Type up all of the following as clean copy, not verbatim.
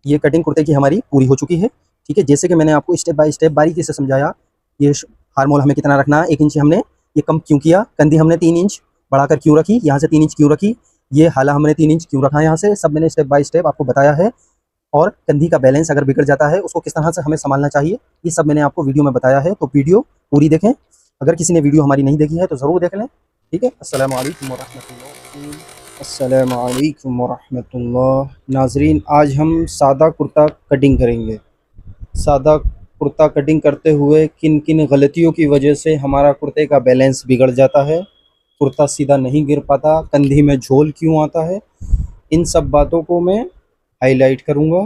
ये कटिंग कुर्ते की हमारी पूरी हो चुकी है। ठीक है, जैसे कि मैंने आपको स्टेप बाय स्टेप बारीकी से समझाया। ये हार्मोल हमें कितना रखना है, 1 इंच हमने ये कम क्यों किया, कंधी हमने 3 इंच बढ़ाकर क्यों रखी, यहाँ से 3 इंच क्यों रखी, ये हाला हमने 3 इंच क्यों रखा है, यहाँ से सब मैंने स्टेप बाय स्टेप आपको बताया है। और कंधी का बैलेंस अगर बिगड़ जाता है उसको किस तरह से हमें संभालना चाहिए, ये सब मैंने आपको वीडियो में बताया है। तो वीडियो पूरी देखें। अगर किसी ने वीडियो हमारी नहीं देखी है तो ज़रूर देख लें। ठीक है, अस्सलाम वालेकुम वरहमतुल्लाह। अस्सलाम वालेकुम वरहमतुल्लाह। नाजरीन, आज हम सादा कुर्ता कटिंग करेंगे। सादा कुर्ता कटिंग करते हुए किन किन गलतियों की वजह से हमारा कुर्ते का बैलेंस बिगड़ जाता है, कुर्ता सीधा नहीं गिर पाता, कंधी में झोल क्यों आता है, इन सब बातों को मैं हाईलाइट करूँगा।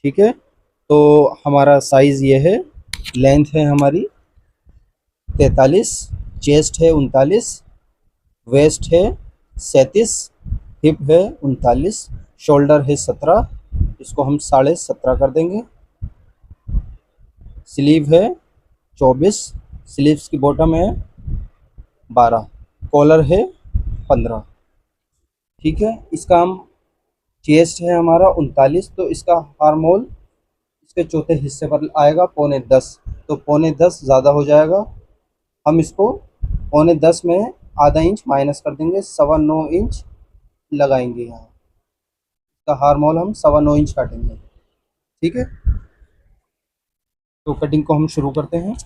ठीक है, तो हमारा साइज़ ये है, लेंथ है हमारी 43, चेस्ट है 39, वेस्ट है 37, हिप है 39, शोल्डर है 17, इसको हम 17.5 कर देंगे। स्लीव है 24, स्लीव्स की बॉटम है 12, कॉलर है 15। ठीक है, इसका हम चेस्ट है हमारा 39, तो इसका हार्मोल इसके चौथे हिस्से पर आएगा 9.25, तो 9.25 ज़्यादा हो जाएगा। हम इसको 9.25 में आधा इंच माइनस कर देंगे, 9.25 इंच लगाएंगे यहाँ। इसका हार्मोल हम 9.25 इंच काटेंगे। ठीक है, तो कटिंग को हम शुरू करते हैं।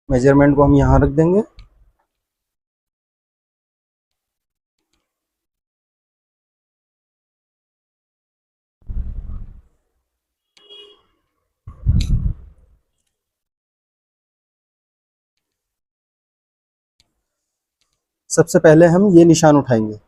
मेजरमेंट को हम यहाँ रख देंगे। सबसे पहले हम ये निशान उठाएंगे।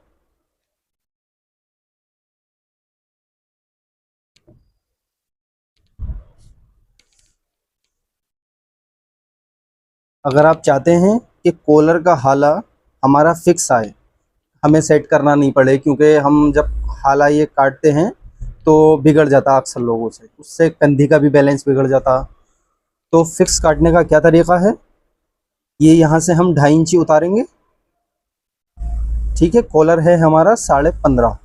अगर आप चाहते हैं कि कॉलर का हाला हमारा फिक्स आए, हमें सेट करना नहीं पड़े, क्योंकि हम जब हाला ये काटते हैं तो बिगड़ जाता अक्सर लोगों से, उससे कंधी का भी बैलेंस बिगड़ जाता। तो फिक्स काटने का क्या तरीका है, ये यहाँ से हम 2.5 इंची उतारेंगे। ठीक है, कॉलर है हमारा 15.5,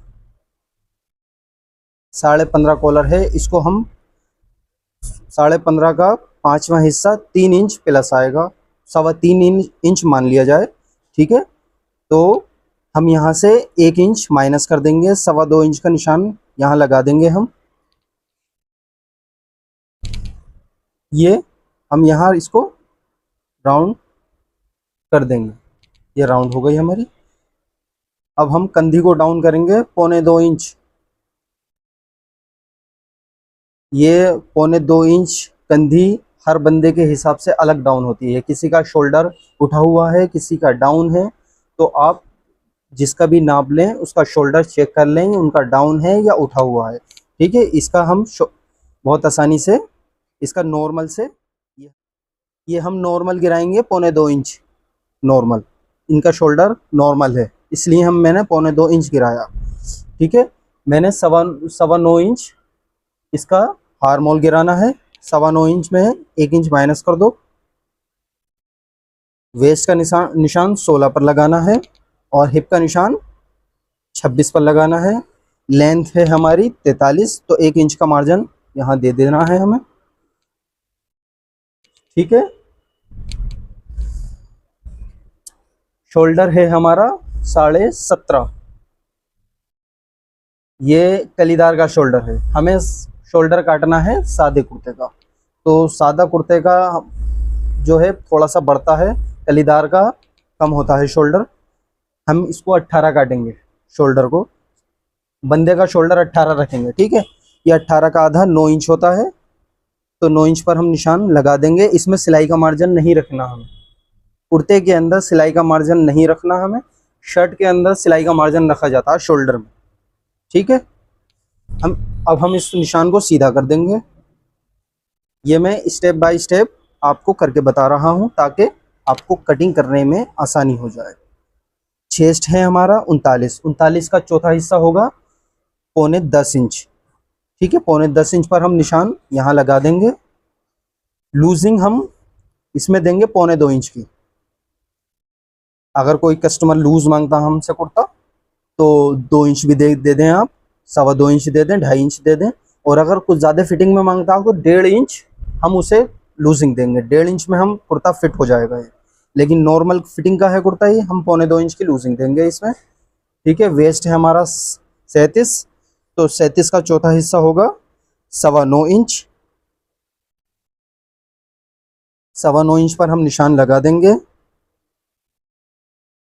15.5 कॉलर है, इसको हम 15.5 का 5वां हिस्सा 3 इंच प्लस आएगा, 3.25 इंच मान लिया जाए। ठीक है, तो हम यहाँ से 1 इंच माइनस कर देंगे, 2.25 इंच का निशान यहाँ लगा देंगे हम। ये हम यहाँ इसको राउंड कर देंगे, ये राउंड हो गई हमारी। अब हम कंधी को डाउन करेंगे 2.25 इंच। ये 2.25 इंच कंधी हर बंदे के हिसाब से अलग डाउन होती है, किसी का शोल्डर उठा हुआ है, किसी का डाउन है, तो आप जिसका भी नाप लें उसका शोल्डर चेक कर लें उनका डाउन है या उठा हुआ है। ठीक है, इसका हम बहुत आसानी से इसका नॉर्मल से ये हम नॉर्मल गिराएंगे 2.25 इंच नॉर्मल, इनका शोल्डर नॉर्मल है इसलिए मैंने 2.25 इंच गिराया। ठीक है, मैंने 9.25 इंच इसका हार्मोल गिराना है, 9.25 इंच में 1 इंच माइनस कर दो। वेस्ट का निशान 16 पर लगाना है और हिप का निशान 26 पर लगाना है। लेंथ है हमारी 43, तो 1 इंच का मार्जिन यहाँ दे देना है हमें। ठीक है, शोल्डर है हमारा 17.5, ये कलीदार का शोल्डर है, हमें शोल्डर काटना है सादे कुर्ते का, तो सादा कुर्ते का जो है थोड़ा सा बढ़ता है, कलीदार का कम होता है शोल्डर। हम इसको 18 काटेंगे, शोल्डर को, बंदे का शोल्डर 18 रखेंगे। ठीक है, ये 18 का आधा 9 इंच होता है, तो 9 इंच पर हम निशान लगा देंगे। इसमें सिलाई का मार्जिन नहीं रखना हमें, कुर्ते के अंदर सिलाई का मार्जिन नहीं रखना हमें, शर्ट के अंदर सिलाई का मार्जिन रखा जाता है शोल्डर में। ठीक है, अब हम इस निशान को सीधा कर देंगे। ये मैं स्टेप बाय स्टेप आपको करके बता रहा हूँ ताकि आपको कटिंग करने में आसानी हो जाए। चेस्ट है हमारा 39, 39 का चौथा हिस्सा होगा 9.25 इंच। ठीक है, 9.25 इंच पर हम निशान यहाँ लगा देंगे। लूजिंग हम इसमें देंगे 2.25 इंच की। अगर कोई कस्टमर लूज मांगता हमसे कुर्ता तो 2 इंच भी दे दें आप, 2.25 इंच दे दें, 2.5 इंच दे दें। और अगर कुछ ज़्यादा फिटिंग में मांगता हो तो 1.5 इंच हम उसे लूजिंग देंगे, 1.5 इंच में हम कुर्ता फिट हो जाएगा ये। लेकिन नॉर्मल फिटिंग का है कुर्ता ये, हम 1.25 इंच की लूजिंग देंगे इसमें। ठीक है, वेस्ट है हमारा 37, तो 37 का चौथा हिस्सा होगा 9.25 इंच। 9.25 इंच पर हम निशान लगा देंगे,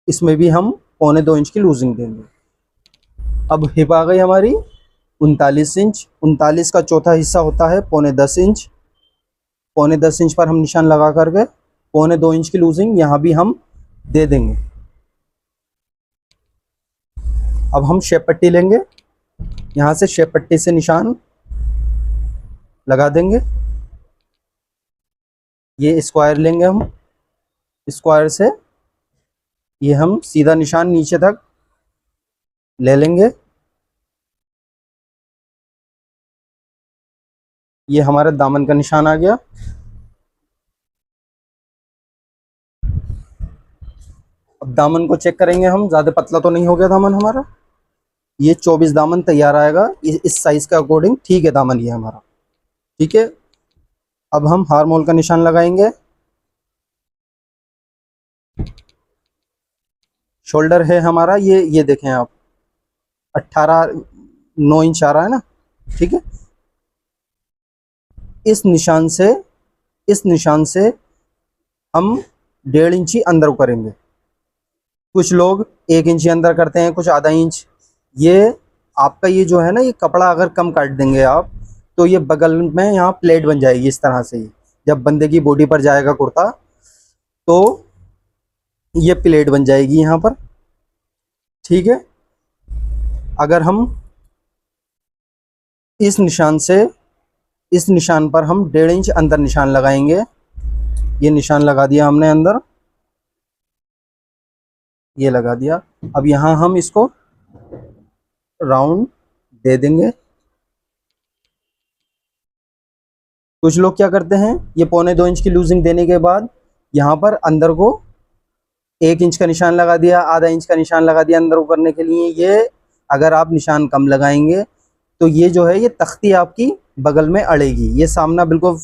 इसमें भी हम 1.25 इंच की लूजिंग देंगे। अब हिप आ गई हमारी 39 इंच। 39 का चौथा हिस्सा होता है 9.25 इंच। 9.25 इंच पर हम निशान लगा करके 2.25 इंच की लूजिंग यहाँ भी हम दे देंगे। अब हम शेप पट्टी लेंगे, यहाँ से शेप पट्टी से निशान लगा देंगे। ये स्क्वायर लेंगे हम, स्क्वायर से ये हम सीधा निशान नीचे तक ले लेंगे। ये हमारे दामन का निशान आ गया। अब दामन को चेक करेंगे हम, ज़्यादा पतला तो नहीं हो गया दामन हमारा। ये 24 दामन तैयार आएगा, इस साइज़ के अकॉर्डिंग ठीक है दामन ये हमारा। ठीक है, अब हम हार्मोल का निशान लगाएंगे। शोल्डर है हमारा ये देखें आप, 18 9 इंच आ रहा है ना। ठीक है, इस निशान से हम 1.5 इंची अंदर करेंगे। कुछ लोग 1 इंच अंदर करते हैं, कुछ आधा इंच। ये आपका ये जो है ना, ये कपड़ा अगर कम काट देंगे आप तो ये बगल में यहाँ प्लेट बन जाएगी इस तरह से। ही जब बंदे की बॉडी पर जाएगा कुर्ता तो ये प्लेट बन जाएगी यहाँ पर। ठीक है, अगर हम इस निशान पर हम 1.5 इंच अंदर निशान लगाएंगे। ये निशान लगा दिया हमने अंदर, ये लगा दिया। अब यहाँ हम इसको राउंड दे देंगे। कुछ लोग क्या करते हैं, ये 1.25 इंच की लूजिंग देने के बाद यहाँ पर अंदर को 1 इंच का निशान लगा दिया, आधा इंच का निशान लगा दिया अंदर को करने के लिए। ये अगर आप निशान कम लगाएंगे तो ये जो है ये तख्ती आपकी बगल में अड़ेगी, ये सामना बिल्कुल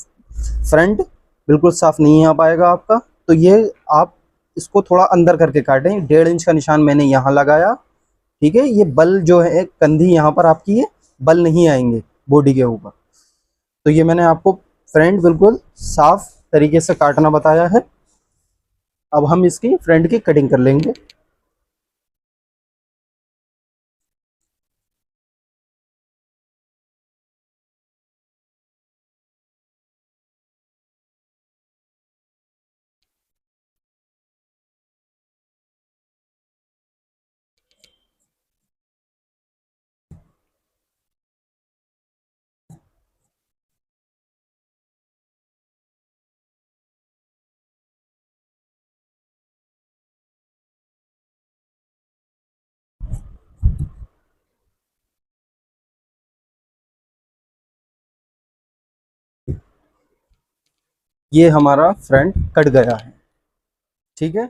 फ्रंट बिल्कुल साफ नहीं आ पाएगा आपका। तो ये आप इसको थोड़ा अंदर करके काटें। 1.5 इंच का निशान मैंने यहाँ लगाया। ठीक है, ये बल जो है कंधी यहाँ पर आपकी, ये बल नहीं आएंगे बॉडी के ऊपर। तो ये मैंने आपको फ्रंट बिल्कुल साफ तरीके से काटना बताया है। अब हम इसकी फ्रंट की कटिंग कर लेंगे। ये हमारा फ्रंट कट गया है। ठीक है,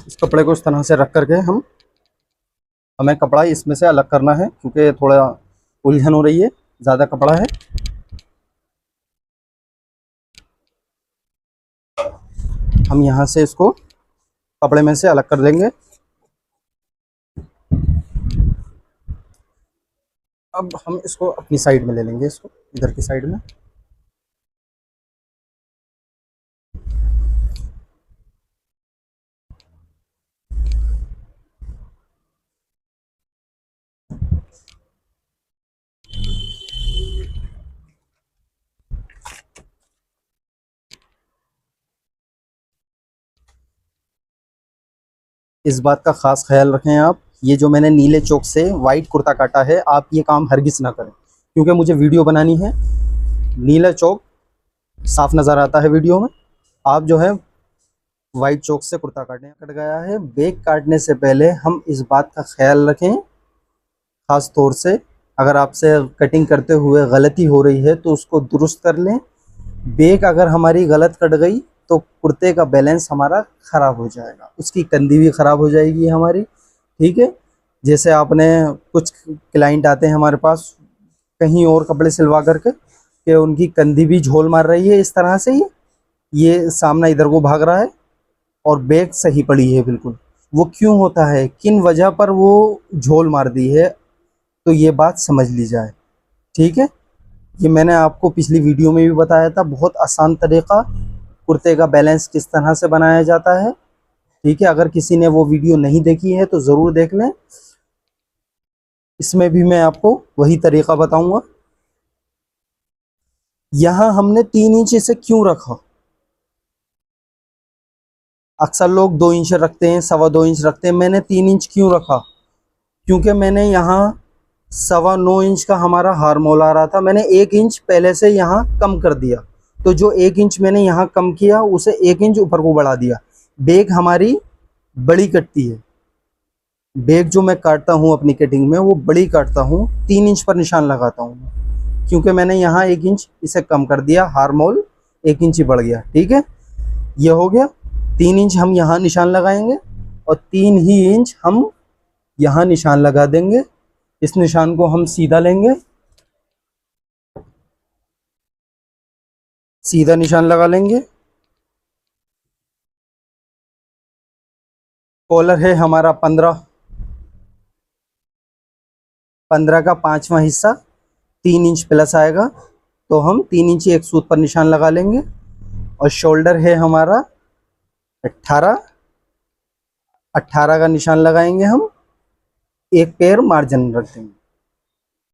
इस कपड़े को इस तरह से रख करके हमें कपड़ा इसमें से अलग करना है, क्योंकि थोड़ा उलझन हो रही है, ज़्यादा कपड़ा है। हम यहाँ से इसको कपड़े में से अलग कर लेंगे। अब हम इसको अपनी साइड में ले लेंगे, इसको इधर की साइड में। इस बात का ख़ास ख्याल रखें आप ये जो मैंने नीले चौक से वाइट कुर्ता काटा है, आप ये काम हरगिज़ ना करें, क्योंकि मुझे वीडियो बनानी है। नीला चौक साफ नज़र आता है वीडियो में, आप जो है वाइट चौक से कुर्ता कट गया है। बेक काटने से पहले हम इस बात का ख्याल रखें, ख़ास तौर से अगर आपसे कटिंग करते हुए गलती हो रही है तो उसको दुरुस्त कर लें। बेक अगर हमारी गलत कट गई तो कुर्ते का बैलेंस हमारा ख़राब हो जाएगा, उसकी कंधी भी ख़राब हो जाएगी हमारी, ठीक है। जैसे आपने कुछ क्लाइंट आते हैं हमारे पास कहीं और कपड़े सिलवा करके कि उनकी कंधी भी झोल मार रही है इस तरह से, ये सामना इधर को भाग रहा है और बेक सही पड़ी है बिल्कुल। वो क्यों होता है, किन वजह पर वो झोल मार दी है, तो ये बात समझ ली जाए, ठीक है। ये मैंने आपको पिछली वीडियो में भी बताया था, बहुत आसान तरीका कुर्ते का बैलेंस किस तरह से बनाया जाता है, ठीक है। अगर किसी ने वो वीडियो नहीं देखी है तो ज़रूर देख लें, इसमें भी मैं आपको वही तरीका बताऊंगा। यहाँ हमने 3 इंच इसे क्यों रखा, अक्सर लोग 2 इंच रखते हैं, 2.25 इंच रखते हैं, मैंने 3 इंच क्यों रखा, क्योंकि मैंने यहाँ 9.25 इंच का हमारा हार्मोल आ रहा था, मैंने 1 इंच पहले से यहाँ कम कर दिया, तो जो 1 इंच मैंने यहाँ कम किया उसे 1 इंच ऊपर को बढ़ा दिया। बेक हमारी बड़ी कटती है, बेक जो मैं काटता हूँ अपनी कटिंग में वो बड़ी काटता हूँ, 3 इंच पर निशान लगाता हूँ, क्योंकि मैंने यहाँ 1 इंच इसे कम कर दिया, हार्मोल 1 इंच ही बढ़ गया, ठीक है। ये हो गया, 3 इंच हम यहाँ निशान लगाएंगे और 3 ही इंच हम यहाँ निशान लगा देंगे। इस निशान को हम सीधा लेंगे, सीधा निशान लगा लेंगे। कॉलर है हमारा 15 का 5वां हिस्सा 3 इंच प्लस आएगा, तो हम 3 इंच एक सूत पर निशान लगा लेंगे। और शोल्डर है हमारा 18 का निशान लगाएंगे हम, एक पैर मार्जिन रख देंगे,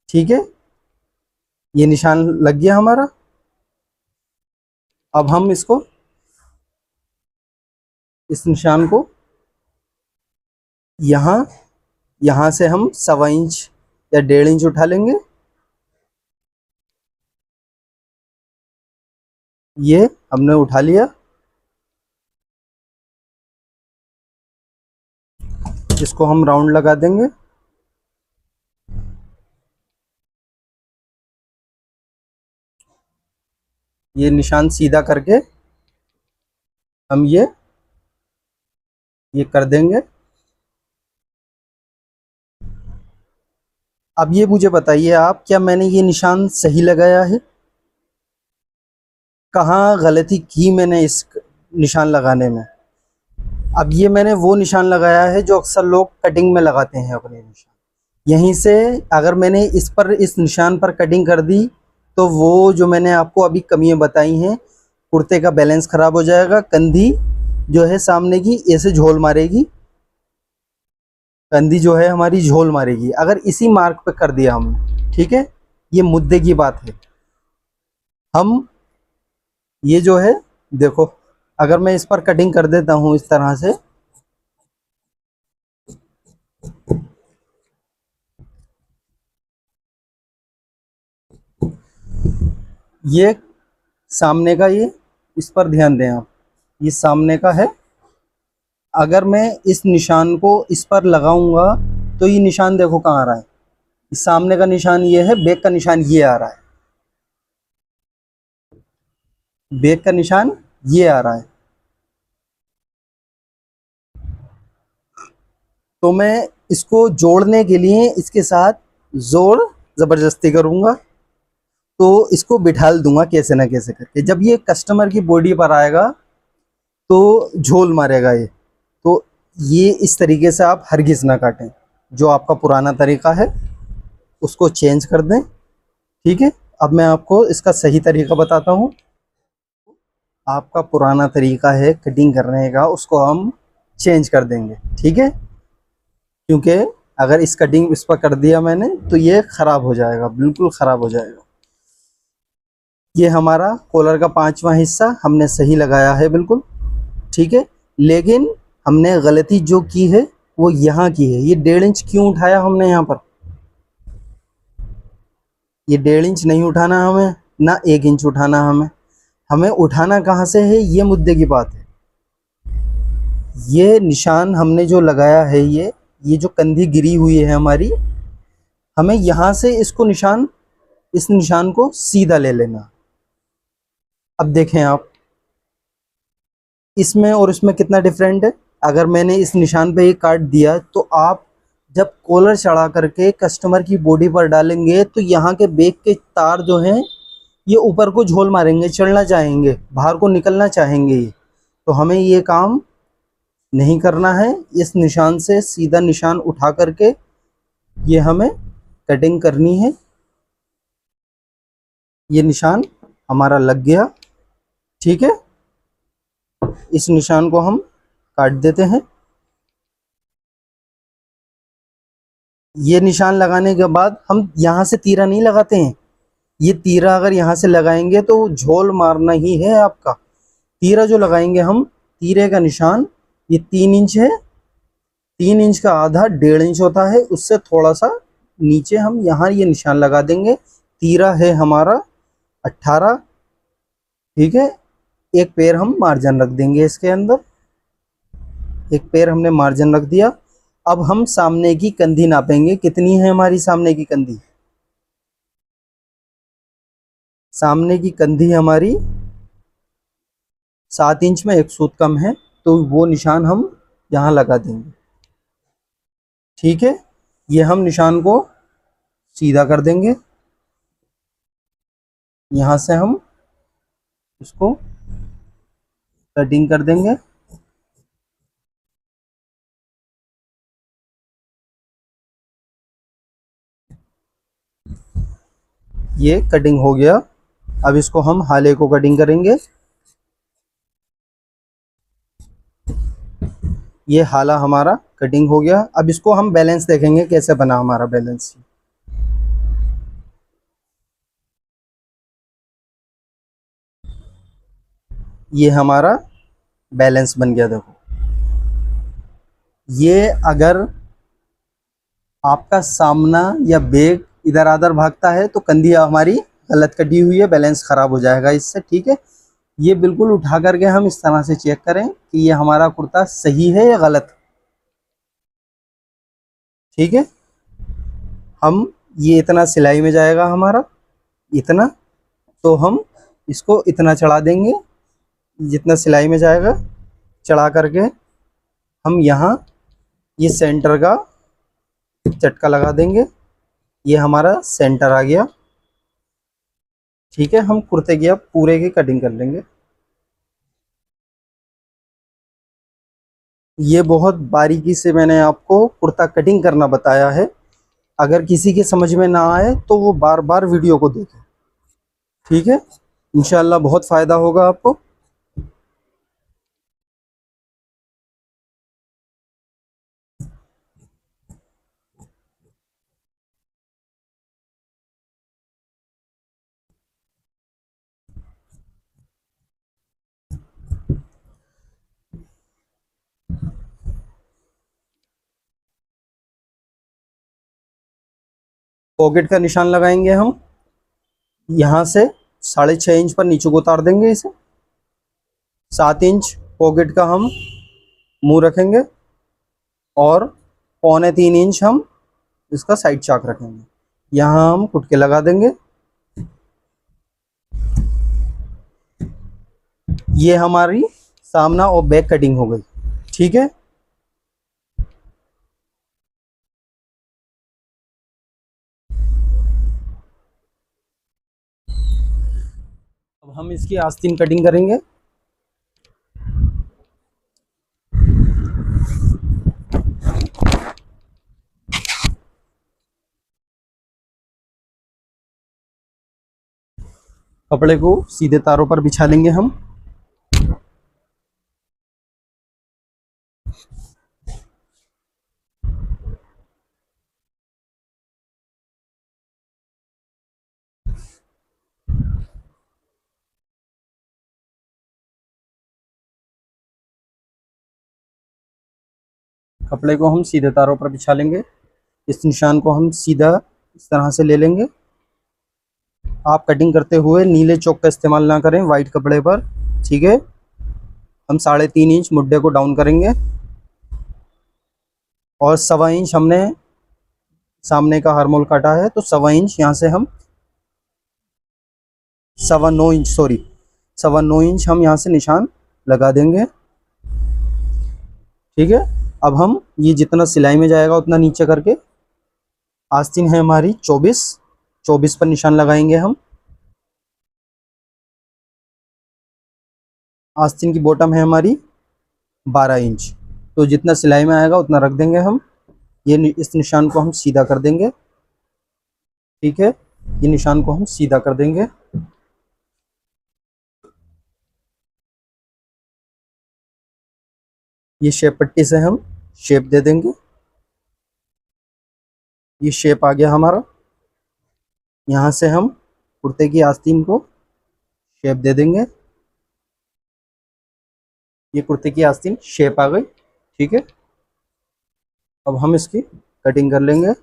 ठीक है। ये निशान लग गया हमारा। अब हम इसको, इस निशान को यहाँ से हम 1.25 इंच या 1.5 इंच उठा लेंगे। ये हमने उठा लिया, इसको हम राउंड लगा देंगे। ये निशान सीधा करके हम ये कर देंगे। अब ये मुझे बताइए आप, क्या मैंने ये निशान सही लगाया है, कहाँ गलती की मैंने इस निशान लगाने में। अब ये मैंने वो निशान लगाया है जो अक्सर लोग कटिंग में लगाते हैं अपने निशान, यहीं से अगर मैंने इस निशान पर कटिंग कर दी तो वो जो मैंने आपको अभी कमियां बताई हैं, कुर्ते का बैलेंस ख़राब हो जाएगा, कंधी जो है सामने की ऐसे झोल मारेगी, कंधी जो है हमारी झोल मारेगी अगर इसी मार्क पे कर दिया हमने, ठीक है। ये मुद्दे की बात है। हम ये जो है देखो, अगर मैं इस पर कटिंग कर देता हूँ इस तरह से, ये सामने का, ये इस पर ध्यान दें आप, ये सामने का है। अगर मैं इस निशान को इस पर लगाऊंगा तो ये निशान देखो कहाँ आ रहा है, इस सामने का निशान ये है, बैक का निशान ये आ रहा है, बैक का निशान ये आ रहा है। तो मैं इसको जोड़ने के लिए इसके साथ जोर ज़बरदस्ती करूँगा, तो इसको बिठाल दूंगा कैसे ना कैसे करके। जब ये कस्टमर की बॉडी पर आएगा तो झोल मारेगा ये, तो ये इस तरीके से आप हरगिज़ ना काटें। जो आपका पुराना तरीका है उसको चेंज कर दें, ठीक है। अब मैं आपको इसका सही तरीका बताता हूँ। आपका पुराना तरीका है कटिंग करने का, उसको हम चेंज कर देंगे, ठीक है, क्योंकि अगर इस कटिंग इस पर कर दिया मैंने तो ये ख़राब हो जाएगा, बिल्कुल ख़राब हो जाएगा। ये हमारा कॉलर का 5वां हिस्सा हमने सही लगाया है बिल्कुल, ठीक है। लेकिन हमने गलती जो की है वो यहाँ की है। ये 1.5 इंच क्यों उठाया हमने यहाँ पर? ये 1.5 इंच नहीं उठाना हमें, ना 1 इंच उठाना हमें। हमें उठाना कहाँ से है, ये मुद्दे की बात है। ये निशान हमने जो लगाया है, ये जो कंधी गिरी हुई है हमारी, हमें यहाँ से इसको निशान, इस निशान को सीधा ले लेना। अब देखें आप, इसमें और इसमें कितना डिफरेंट है। अगर मैंने इस निशान पे ये काट दिया, तो आप जब कॉलर चढ़ा करके कस्टमर की बॉडी पर डालेंगे, तो यहाँ के बैक के तार जो हैं, ये ऊपर को झोल मारेंगे, चढ़ना चाहेंगे, बाहर को निकलना चाहेंगे ये। तो हमें ये काम नहीं करना है। इस निशान से सीधा निशान उठा करके ये हमें कटिंग करनी है। ये निशान हमारा लग गया, ठीक है। इस निशान को हम काट देते हैं। ये निशान लगाने के बाद हम यहाँ से तीरा नहीं लगाते हैं। ये तीरा अगर यहाँ से लगाएंगे तो झोल मारना ही है आपका। तीरा जो लगाएंगे हम, तीरे का निशान ये 3 इंच है। 3 इंच का आधा 1.5 इंच होता है, उससे थोड़ा सा नीचे हम यहाँ ये निशान लगा देंगे। तीरा है हमारा 18, ठीक है। एक पैर हम मार्जिन रख देंगे इसके अंदर, एक पैर हमने मार्जिन रख दिया। अब हम सामने की कंधी नापेंगे, कितनी है हमारी सामने की कंधी। सामने की कंधी हमारी 7 इंच में 1 सूत कम है, तो वो निशान हम यहाँ लगा देंगे, ठीक है। ये हम निशान को सीधा कर देंगे। यहाँ से हम इसको कटिंग कर देंगे। ये कटिंग हो गया। अब इसको हम हाले को कटिंग करेंगे। ये हाला हमारा कटिंग हो गया। अब इसको हम बैलेंस देखेंगे कैसे बना हमारा बैलेंस। ये हमारा बैलेंस बन गया। देखो, ये अगर आपका सामना या बैक इधर आधर भागता है तो कंधी हमारी गलत कटी हुई है, बैलेंस खराब हो जाएगा इससे, ठीक है। ये बिल्कुल उठा करके हम इस तरह से चेक करें कि ये हमारा कुर्ता सही है या गलत, ठीक है। हम ये इतना सिलाई में जाएगा हमारा, इतना, तो हम इसको इतना चढ़ा देंगे जितना सिलाई में जाएगा। चढ़ा करके हम यहाँ ये सेंटर का झटका लगा देंगे। ये हमारा सेंटर आ गया, ठीक है। हम कुर्ते की अब पूरे की कटिंग कर लेंगे। ये बहुत बारीकी से मैंने आपको कुर्ता कटिंग करना बताया है। अगर किसी के समझ में ना आए तो वो बार बार वीडियो को देखे, ठीक है। इंशाल्लाह बहुत फ़ायदा होगा आपको। पॉकेट का निशान लगाएंगे हम। यहाँ से 6.5 इंच पर नीचे को उतार देंगे इसे। 7 इंच पॉकेट का हम मुंह रखेंगे और 2.25 इंच हम इसका साइड चाक रखेंगे। यहाँ हम कुटके लगा देंगे। ये हमारी सामना और बैक कटिंग हो गई, ठीक है। अब हम इसकी आस्तीन कटिंग करेंगे। कपड़े को सीधे तारों पर बिछा लेंगे हम। कपड़े को हम सीधे तारों पर बिछा लेंगे। इस निशान को हम सीधा इस तरह से ले लेंगे। आप कटिंग करते हुए नीले चौक का इस्तेमाल ना करें, वाइट कपड़े पर, ठीक है। हम 3.5 इंच मुड्डे को डाउन करेंगे और 1.25 इंच हमने सामने का हार्मोल काटा है, तो 1.25 इंच यहाँ से हम 9.25 इंच, सॉरी 9.25 इंच हम यहाँ से निशान लगा देंगे, ठीक है। अब हम ये जितना सिलाई में जाएगा उतना नीचे करके, आस्तीन है हमारी 24 पर निशान लगाएंगे हम। आस्तीन की बॉटम है हमारी 12 इंच, तो जितना सिलाई में आएगा उतना रख देंगे हम। ये इस निशान को हम सीधा कर देंगे, ठीक है। ये निशान को हम सीधा कर देंगे। ये शेप पट्टी से हम शेप दे देंगे। ये शेप आ गया हमारा। यहाँ से हम कुर्ते की आस्तीन को शेप दे देंगे। ये कुर्ते की आस्तीन शेप आ गई, ठीक है। अब हम इसकी कटिंग कर लेंगे।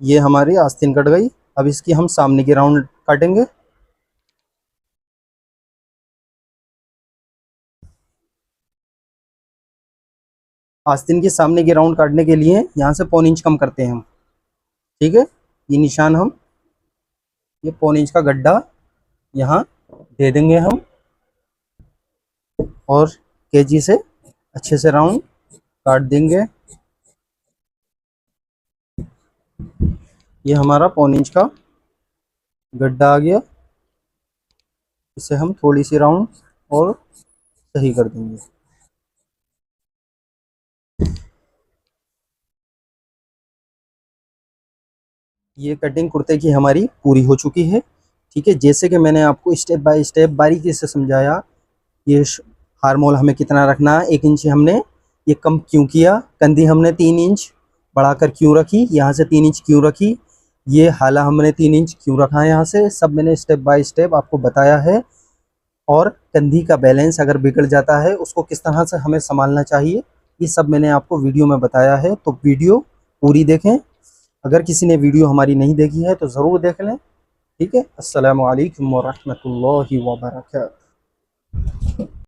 ये हमारी आस्तीन कट गई। अब इसकी हम सामने की राउंड काटेंगे। आस्तीन के सामने की राउंड काटने के लिए यहाँ से 1.25 इंच कम करते हैं हम, ठीक है। ये निशान हम ये 1.25 इंच का गड्ढा यहाँ दे देंगे हम और कैंची से अच्छे से राउंड काट देंगे। ये हमारा 1.25 इंच का गड्ढा आ गया। इसे हम थोड़ी सी राउंड और सही कर देंगे। ये कटिंग कुर्ते की हमारी पूरी हो चुकी है, ठीक है। जैसे कि मैंने आपको स्टेप बाय स्टेप बारीकी से समझाया, ये हार्मोल हमें कितना रखना है, 1 इंच हमने ये कम क्यों किया, कंधी हमने 3 इंच बढ़ाकर क्यों रखी, यहाँ से 3 इंच क्यों रखी, ये हाला हमने 3 इंच क्यों रखा है, यहाँ से सब मैंने स्टेप बाय स्टेप आपको बताया है। और कंधी का बैलेंस अगर बिगड़ जाता है उसको किस तरह से हमें संभालना चाहिए, ये सब मैंने आपको वीडियो में बताया है। तो वीडियो पूरी देखें। अगर किसी ने वीडियो हमारी नहीं देखी है तो ज़रूर देख लें, ठीक है। अस्सलामु अलैकुम व रहमतुल्लाहि व बरकातहू।